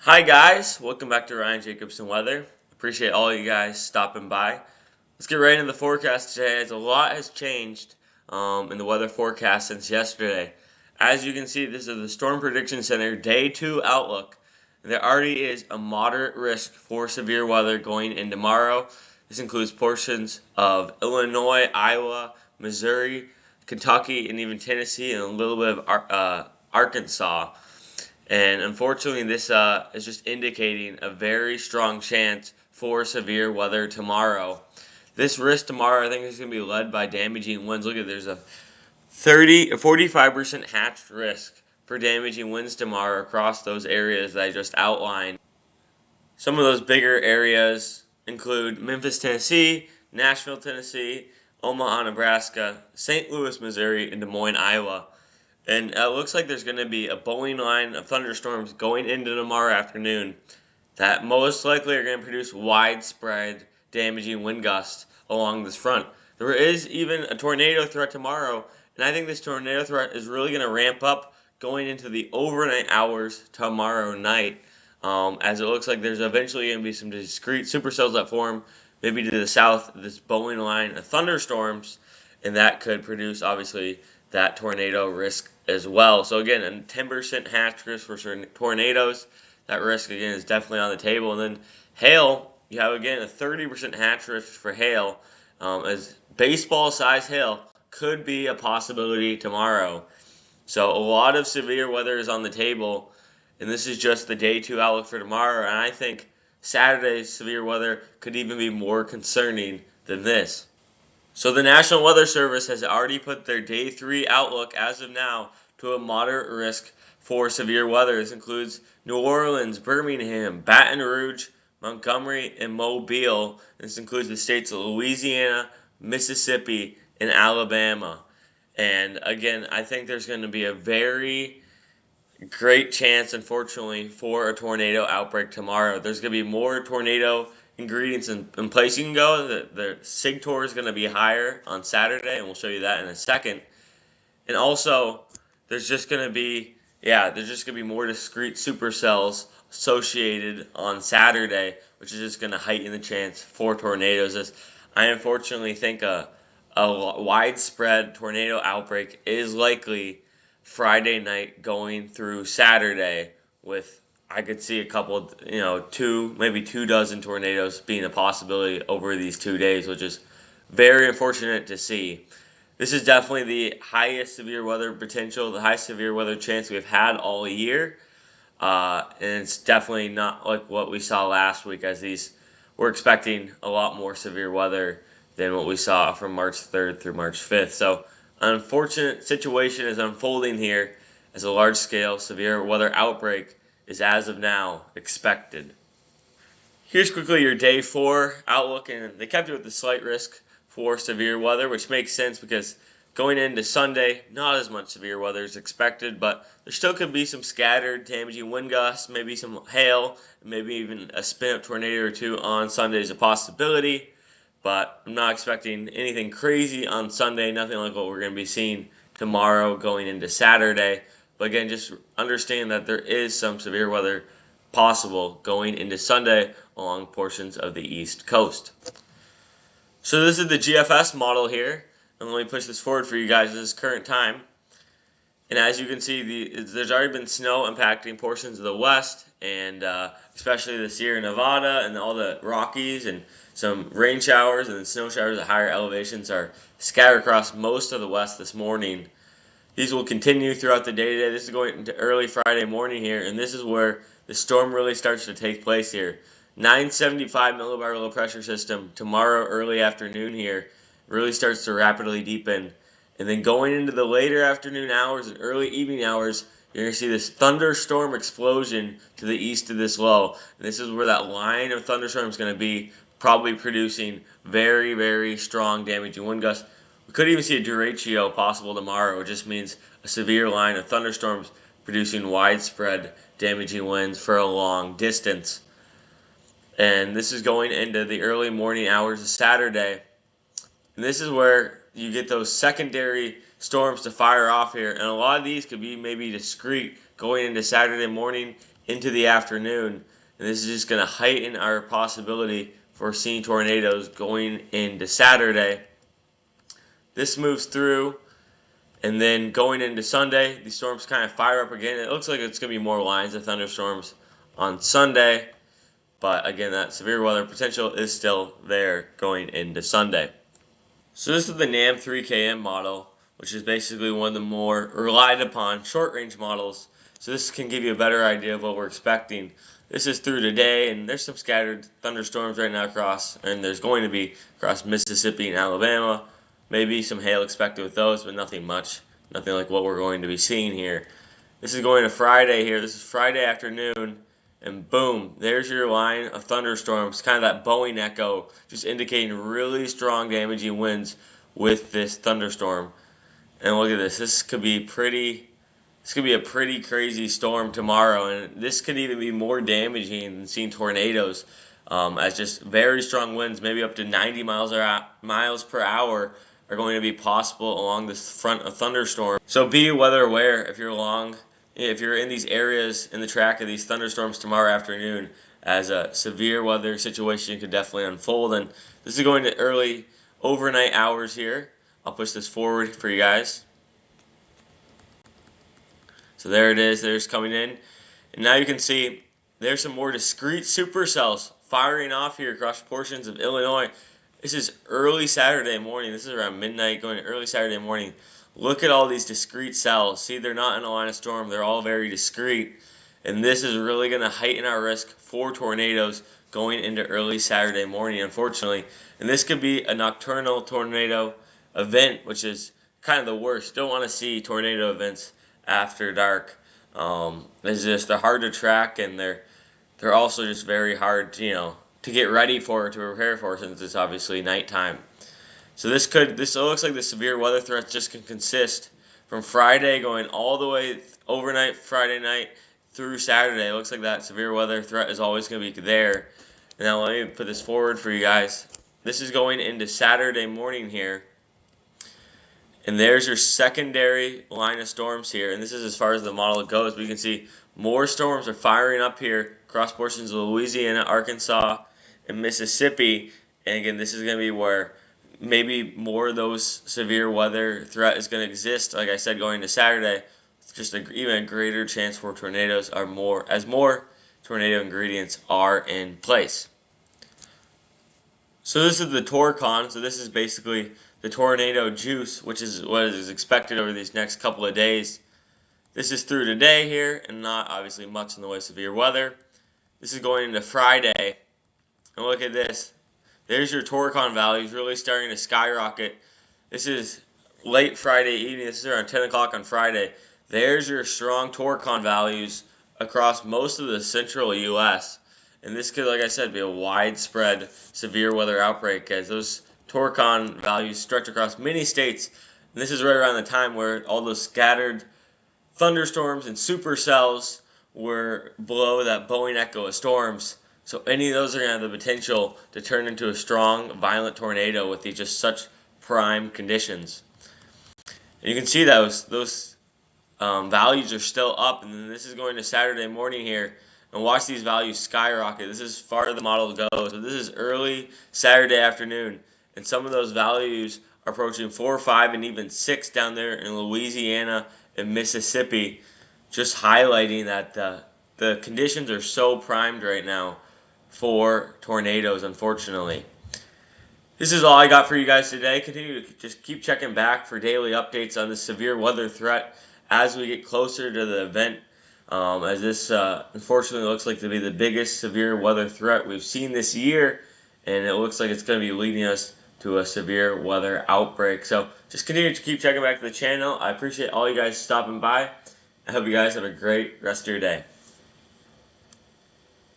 Hi guys, welcome back to Ryan Jacobson Weather. Appreciate all you guys stopping by. Let's get right into the forecast today, as a lot has changed in the weather forecast since yesterday. As you can see, this is the Storm Prediction Center Day 2 outlook. There already is a moderate risk for severe weather going in tomorrow. This includes portions of Illinois, Iowa, Missouri, Kentucky, and even Tennessee, and a little bit of Arkansas. And unfortunately, this is just indicating a very strong chance for severe weather tomorrow. This risk tomorrow, I think, is going to be led by damaging winds. Look at, there's a 45% hatched risk for damaging winds tomorrow across those areas that I just outlined. Some of those bigger areas include Memphis, Tennessee, Nashville, Tennessee, Omaha, Nebraska, St. Louis, Missouri, and Des Moines, Iowa. And it looks like there's going to be a bowling line of thunderstorms going into tomorrow afternoon that most likely are going to produce widespread damaging wind gusts along this front. There is even a tornado threat tomorrow, and I think this tornado threat is really going to ramp up going into the overnight hours tomorrow night, as it looks like there's eventually going to be some discrete supercells that form maybe to the south of this bowling line of thunderstorms, and that could produce, obviously, that tornado risk as well. So again, a 10% hatch risk for tornadoes. That risk again is definitely on the table. And then hail, you have again a 30% hatch risk for hail, as baseball-sized hail could be a possibility tomorrow. So a lot of severe weather is on the table, and this is just the day 2 outlook for tomorrow. And I think Saturday's severe weather could even be more concerning than this. So the National Weather Service has already put their Day 3 outlook as of now to a moderate risk for severe weather. This includes New Orleans, Birmingham, Baton Rouge, Montgomery, and Mobile. This includes the states of Louisiana, Mississippi, and Alabama. And again, I think there's going to be a very great chance, unfortunately, for a tornado outbreak tomorrow. There's going to be more tornado ingredients in place you can go. The SIGTOR is going to be higher on Saturday, and we'll show you that in a second. And also, there's just going to be more discrete supercells associated on Saturday, which is just going to heighten the chance for tornadoes. As I unfortunately think a widespread tornado outbreak is likely Friday night going through Saturday, with I could see a couple, maybe 2 dozen tornadoes being a possibility over these 2 days, which is very unfortunate to see. This is definitely the highest severe weather potential, the highest severe weather chance we've had all year. And it's definitely not like what we saw last week, as we're expecting a lot more severe weather than what we saw from March 3rd through March 5th. So an unfortunate situation is unfolding here, as a large-scale severe weather outbreak is as of now expected. Here's quickly your Day 4 outlook, and they kept it with the slight risk for severe weather, which makes sense because going into Sunday, not as much severe weather is expected, but there still could be some scattered damaging wind gusts, maybe some hail, maybe even a spin-up tornado or two on Sunday is a possibility. But I'm not expecting anything crazy on Sunday, nothing like what we're going to be seeing tomorrow going into Saturday. But again, just understand that there is some severe weather possible going into Sunday along portions of the East Coast. So this is the GFS model here, and let me push this forward for you guys at this current time. And as you can see, there's already been snow impacting portions of the west, and especially the Sierra Nevada and all the Rockies, and some rain showers and then snow showers at higher elevations are scattered across most of the west this morning. These will continue throughout the day today. This is going into early Friday morning here, and this is where the storm really starts to take place here. 975 millibar low pressure system tomorrow early afternoon here really starts to rapidly deepen. And then going into the later afternoon hours and early evening hours, you're going to see this thunderstorm explosion to the east of this low. And this is where that line of thunderstorms is going to be, probably producing very, very strong damaging wind gusts. We could even see a derecho possible tomorrow, which just means a severe line of thunderstorms producing widespread damaging winds for a long distance. And this is going into the early morning hours of Saturday. And this is where you get those secondary storms to fire off here. And a lot of these could be maybe discrete going into Saturday morning into the afternoon, and this is just going to heighten our possibility for seeing tornadoes going into Saturday. This moves through, and then going into Sunday, these storms kind of fire up again. It looks like it's going to be more lines of thunderstorms on Sunday, but again, that severe weather potential is still there going into Sunday. So this is the NAM 3KM model, which is basically one of the more relied upon short-range models. So this can give you a better idea of what we're expecting. This is through today, and there's some scattered thunderstorms right now and there's going to be across Mississippi and Alabama. Maybe some hail expected with those, but nothing much. Nothing like what we're going to be seeing here. This is going to Friday here. This is Friday afternoon, and boom, there's your line of thunderstorms, kind of that Boeing echo, just indicating really strong damaging winds with this thunderstorm. And look at this. This could be a pretty crazy storm tomorrow, and this could even be more damaging than seeing tornadoes, as just very strong winds, maybe up to 90 miles per hour, are going to be possible along this front of thunderstorm. So be weather aware if you're in these areas in the track of these thunderstorms tomorrow afternoon, as a severe weather situation could definitely unfold. And this is going to early overnight hours here. I'll push this forward for you guys. So there it is. There's coming in. And now you can see there's some more discrete supercells firing off here across portions of Illinois. This is early Saturday morning. This is around midnight going to early Saturday morning. Look at all these discrete cells. See, they're not in a line of storm. They're all very discrete. And this is really going to heighten our risk for tornadoes going into early Saturday morning, unfortunately. And this could be a nocturnal tornado event, which is kind of the worst. Don't want to see tornado events after dark. They're hard to track, and they're also just very hard to get ready for, to prepare for, since it's obviously nighttime. So this looks like the severe weather threats just can consist from Friday going all the way overnight Friday night through Saturday. It looks like that severe weather threat is always going to be there. Now let me put this forward for you guys. This is going into Saturday morning here. And there's your secondary line of storms here. And this is as far as the model goes. But you can see more storms are firing up here across portions of Louisiana, Arkansas, and Mississippi. And again, this is going to be where maybe more of those severe weather threat is going to exist. Like I said, going into Saturday, it's just even a greater chance for tornadoes as more tornado ingredients are in place. So this is the Torcon. So this is basically the tornado juice, which is what is expected over these next couple of days. This is through today here, and not obviously much in the way of severe weather. This is going into Friday, and look at this. There's your Torcon values really starting to skyrocket. This is late Friday evening. This is around 10 o'clock on Friday. There's your strong Torcon values across most of the central U.S. And this could, like I said, be a widespread severe weather outbreak, as those Torcon values stretch across many states. And this is right around the time where all those scattered thunderstorms and supercells were below that Boeing echo of storms. So any of those are going to have the potential to turn into a strong, violent tornado with these just such prime conditions. And you can see those values are still up, and then this is going to Saturday morning here. And watch these values skyrocket. This is as far as the model goes. So this is early Saturday afternoon, and some of those values are approaching 4, 5, and even 6 down there in Louisiana and Mississippi, just highlighting that the conditions are so primed right now for tornadoes, unfortunately. This is all I got for you guys today. Continue to just keep checking back for daily updates on the severe weather threat as we get closer to the event. As this unfortunately looks like to be the biggest severe weather threat we've seen this year, and it looks like it's going to be leading us to a severe weather outbreak. So just continue to keep checking back to the channel. I appreciate all you guys stopping by. I hope you guys have a great rest of your day.